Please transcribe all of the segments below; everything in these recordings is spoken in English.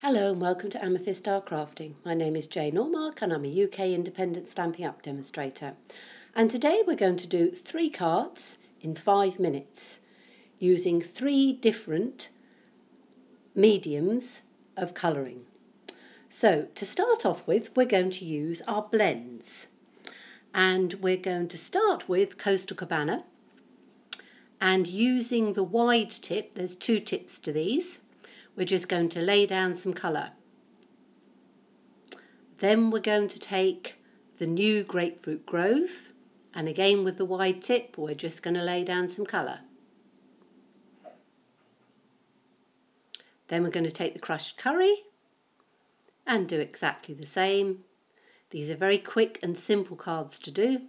Hello and welcome to Amethyst Star Crafting. My name is Jane Ormark and I'm a UK independent Stampin' Up demonstrator. And today we're going to do 3 cards in 5 minutes using 3 different mediums of colouring. So to start off with, we're going to use our blends. And we're going to start with Coastal Cabana. And using the wide tip, there's 2 tips to these. We're just going to lay down some colour. Then we're going to take the new Grapefruit Grove, and again with the wide tip we're just going to lay down some colour. Then we're going to take the Crushed Curry and do exactly the same. These are very quick and simple cards to do.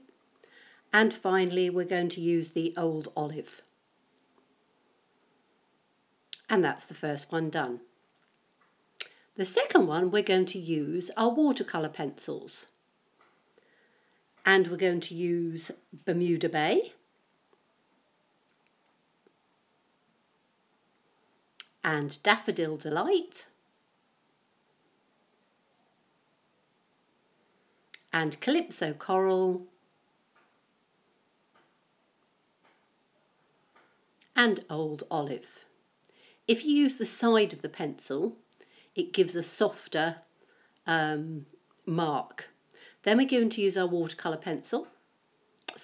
And finally we're going to use the Old Olive. And that's the first one done. The second one we're going to use our watercolour pencils. And we're going to use Bermuda Bay. And Daffodil Delight. And Calypso Coral. And Old Olive. If you use the side of the pencil, it gives a softer mark. Then we're going to use our watercolour pencil,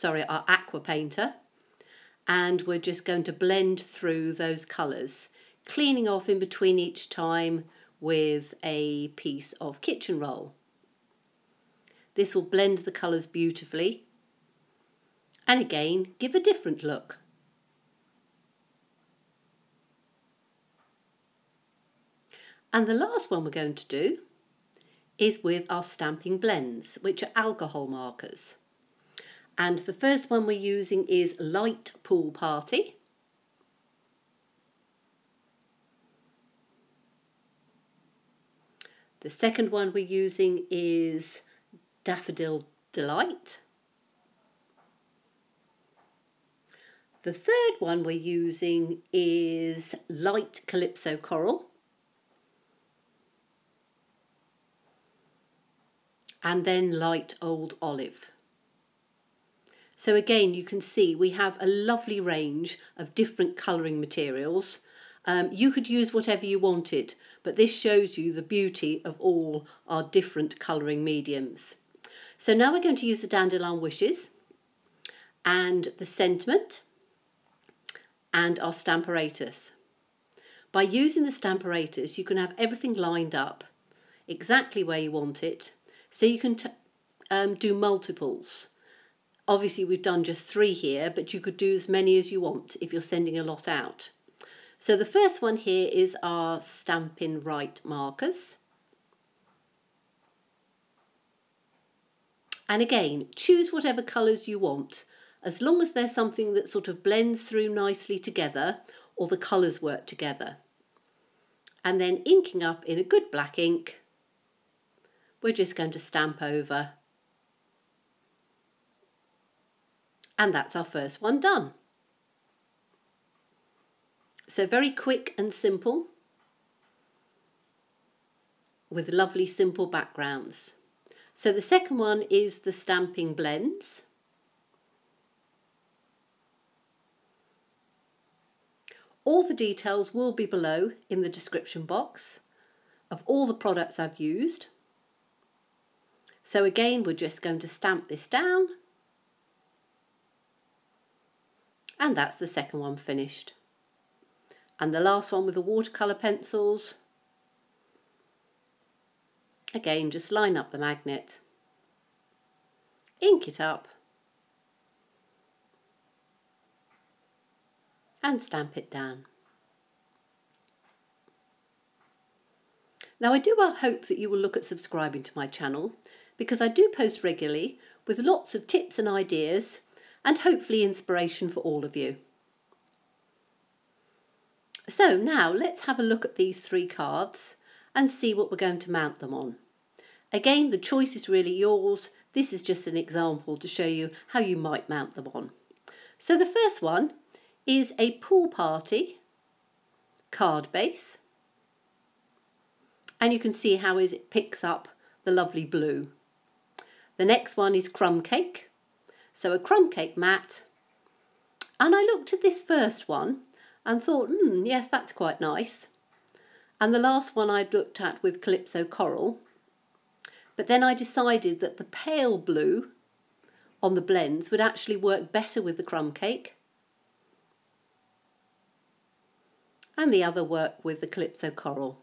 our aqua painter, and we're just going to blend through those colours, cleaning off in between each time with a piece of kitchen roll. This will blend the colours beautifully and again give a different look. And the last one we're going to do is with our Stampin Blends, which are alcohol markers. And the first one we're using is Light Pool Party. The second one we're using is Daffodil Delight. The third one we're using is Light Calypso Coral. And then Light Old Olive. So again, you can see we have a lovely range of different colouring materials. You could use whatever you wanted, but this shows you the beauty of all our different colouring mediums. So now we're going to use the Dandelion Wishes and the Sentiment and our Stamparatus. By using the Stamparatus, you can have everything lined up exactly where you want it. So you can do multiples. Obviously we've done just 3 here, but you could do as many as you want if you're sending a lot out. So the first one here is our Stampin' Right markers. And again, choose whatever colours you want, as long as there's something that sort of blends through nicely together or the colours work together. And then inking up in a good black ink, we're just going to stamp over. And that's our first one done. So very quick and simple with lovely simple backgrounds. So the second one is the Stampin Blends. All the details will be below in the description box of all the products I've used. So again, we're just going to stamp this down. And that's the second one finished. And the last one with the watercolour pencils. Again, just line up the magnet, ink it up, and stamp it down. Now I do hope that you will look at subscribing to my channel, because I do post regularly with lots of tips and ideas and hopefully inspiration for all of you. So now let's have a look at these 3 cards and see what we're going to mount them on. Again, the choice is really yours. This is just an example to show you how you might mount them on. So the first one is a Pool Party card base. and you can see how it picks up the lovely blue. The next one is Crumb Cake. So a crumb cake mat. And I looked at this first one and thought, yes, that's quite nice. And the last one I'd looked at with Calypso Coral. But then I decided that the pale blue on the blends would actually work better with the crumb cake. And the other work with the Calypso Coral.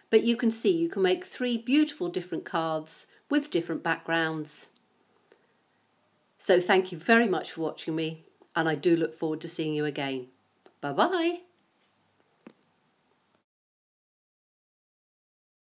But you can see you can make 3 beautiful different cards with different backgrounds. So thank you very much for watching me, and I do look forward to seeing you again. Bye bye.